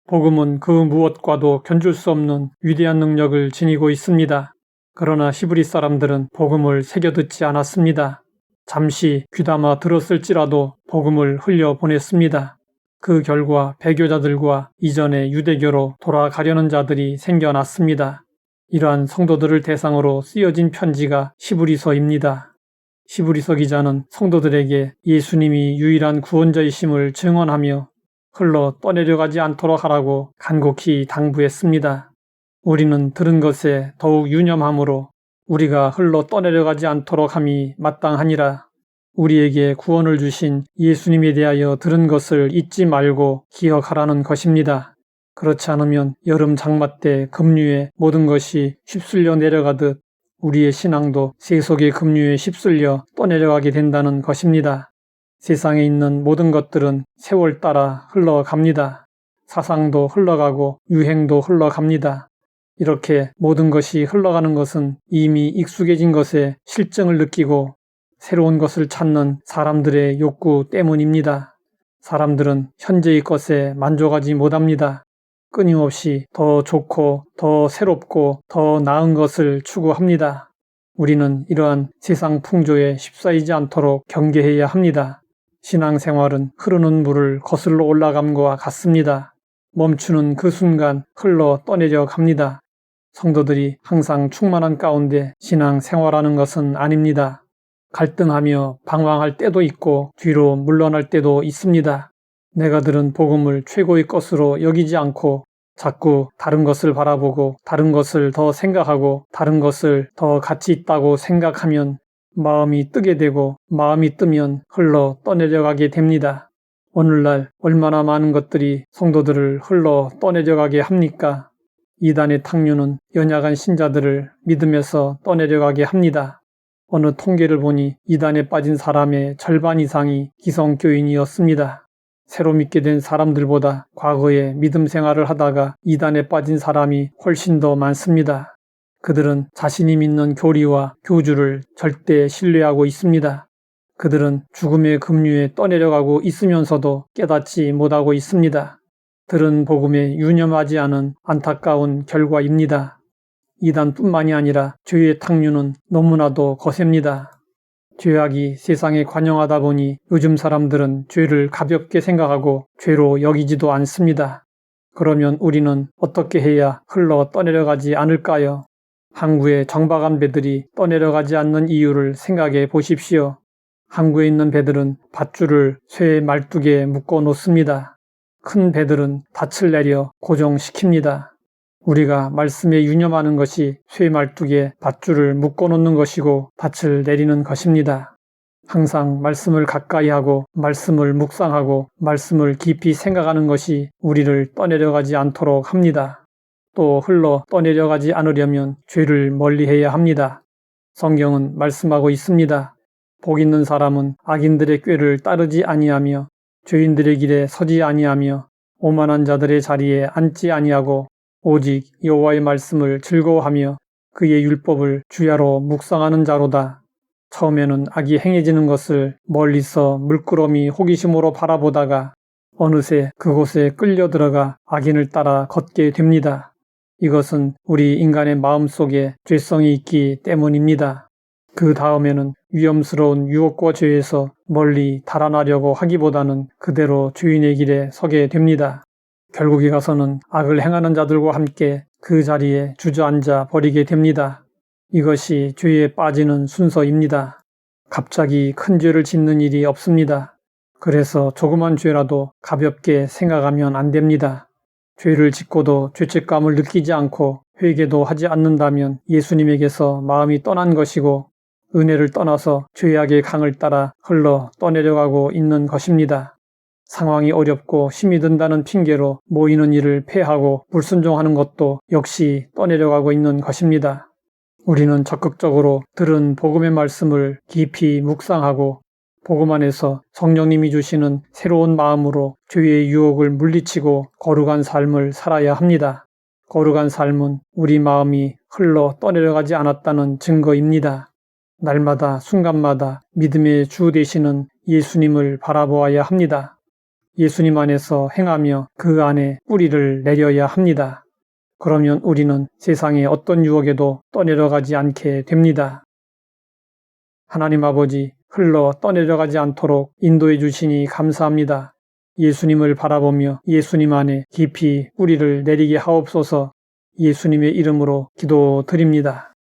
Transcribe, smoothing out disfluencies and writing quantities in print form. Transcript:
복음은 그 무엇과도 견줄 수 없는 위대한 능력을 지니고 있습니다. 그러나 히브리 사람들은 복음을 새겨 듣지 않았습니다. 잠시 귀담아 들었을지라도 복음을 흘려보냈습니다. 그 결과 배교자들과 이전의 유대교로 돌아가려는 자들이 생겨났습니다. 이러한 성도들을 대상으로 쓰여진 편지가 히브리서입니다. 히브리서 기자는 성도들에게 예수님이 유일한 구원자이심을 증언하며 흘러 떠내려가지 않도록 하라고 간곡히 당부했습니다. 우리는 들은 것에 더욱 유념하므로 우리가 흘러 떠내려가지 않도록 함이 마땅하니라. 우리에게 구원을 주신 예수님에 대하여 들은 것을 잊지 말고 기억하라는 것입니다. 그렇지 않으면 여름 장마 때 급류에 모든 것이 휩쓸려 내려가듯 우리의 신앙도 세속의 급류에 휩쓸려 떠내려가게 된다는 것입니다. 세상에 있는 모든 것들은 세월 따라 흘러갑니다. 사상도 흘러가고 유행도 흘러갑니다. 이렇게 모든 것이 흘러가는 것은 이미 익숙해진 것에 실증을 느끼고 새로운 것을 찾는 사람들의 욕구 때문입니다. 사람들은 현재의 것에 만족하지 못합니다. 끊임없이 더 좋고 더 새롭고 더 나은 것을 추구합니다. 우리는 이러한 세상 풍조에 휩싸이지 않도록 경계해야 합니다. 신앙생활은 흐르는 물을 거슬러 올라감과 같습니다. 멈추는 그 순간 흘러 떠내려 갑니다. 성도들이 항상 충만한 가운데 신앙생활하는 것은 아닙니다. 갈등하며 방황할 때도 있고 뒤로 물러날 때도 있습니다. 내가 들은 복음을 최고의 것으로 여기지 않고 자꾸 다른 것을 바라보고 다른 것을 더 생각하고 다른 것을 더 가치 있다고 생각하면 마음이 뜨게 되고 마음이 뜨면 흘러 떠내려가게 됩니다. 오늘날 얼마나 많은 것들이 성도들을 흘러 떠내려가게 합니까? 이단의 탕류는 연약한 신자들을 믿음에서 떠내려가게 합니다. 어느 통계를 보니 이단에 빠진 사람의 절반 이상이 기성교인이었습니다. 새로 믿게 된 사람들보다 과거에 믿음 생활을 하다가 이단에 빠진 사람이 훨씬 더 많습니다. 그들은 자신이 믿는 교리와 교주를 절대 신뢰하고 있습니다. 그들은 죽음의 급류에 떠내려가고 있으면서도 깨닫지 못하고 있습니다. 들은 복음에 유념하지 않은 안타까운 결과입니다. 이단뿐만이 아니라 죄의 탕류는 너무나도 거셉니다. 죄악이 세상에 관영하다 보니 요즘 사람들은 죄를 가볍게 생각하고 죄로 여기지도 않습니다. 그러면 우리는 어떻게 해야 흘러 떠내려가지 않을까요? 항구에 정박한 배들이 떠내려가지 않는 이유를 생각해 보십시오. 항구에 있는 배들은 밧줄을 쇠 말뚝에 묶어 놓습니다. 큰 배들은 닻을 내려 고정시킵니다. 우리가 말씀에 유념하는 것이 쇠 말뚝에 밧줄을 묶어 놓는 것이고 닻을 내리는 것입니다. 항상 말씀을 가까이 하고 말씀을 묵상하고 말씀을 깊이 생각하는 것이 우리를 떠내려가지 않도록 합니다. 또 흘러 떠내려가지 않으려면 죄를 멀리해야 합니다. 성경은 말씀하고 있습니다. 복 있는 사람은 악인들의 꾀를 따르지 아니하며 죄인들의 길에 서지 아니하며 오만한 자들의 자리에 앉지 아니하고 오직 여호와의 말씀을 즐거워하며 그의 율법을 주야로 묵상하는 자로다. 처음에는 악이 행해지는 것을 멀리서 물끄러미 호기심으로 바라보다가 어느새 그곳에 끌려 들어가 악인을 따라 걷게 됩니다. 이것은 우리 인간의 마음속에 죄성이 있기 때문입니다. 그 다음에는 위험스러운 유혹과 죄에서 멀리 달아나려고 하기보다는 그대로 죄인의 길에 서게 됩니다. 결국에 가서는 악을 행하는 자들과 함께 그 자리에 주저앉아 버리게 됩니다. 이것이 죄에 빠지는 순서입니다. 갑자기 큰 죄를 짓는 일이 없습니다. 그래서 조그만 죄라도 가볍게 생각하면 안 됩니다. 죄를 짓고도 죄책감을 느끼지 않고 회개도 하지 않는다면 예수님에게서 마음이 떠난 것이고 은혜를 떠나서 죄악의 강을 따라 흘러 떠내려가고 있는 것입니다. 상황이 어렵고 힘이 든다는 핑계로 모이는 일을 폐하고 불순종하는 것도 역시 떠내려가고 있는 것입니다. 우리는 적극적으로 들은 복음의 말씀을 깊이 묵상하고 복음 안에서 성령님이 주시는 새로운 마음으로 죄의 유혹을 물리치고 거룩한 삶을 살아야 합니다. 거룩한 삶은 우리 마음이 흘러 떠내려가지 않았다는 증거입니다. 날마다 순간마다 믿음의 주 되시는 예수님을 바라보아야 합니다. 예수님 안에서 행하며 그 안에 뿌리를 내려야 합니다. 그러면 우리는 세상의 어떤 유혹에도 떠내려가지 않게 됩니다. 하나님 아버지, 흘러 떠내려가지 않도록 인도해 주시니 감사합니다. 예수님을 바라보며 예수님 안에 깊이 뿌리를 내리게 하옵소서. 예수님의 이름으로 기도드립니다.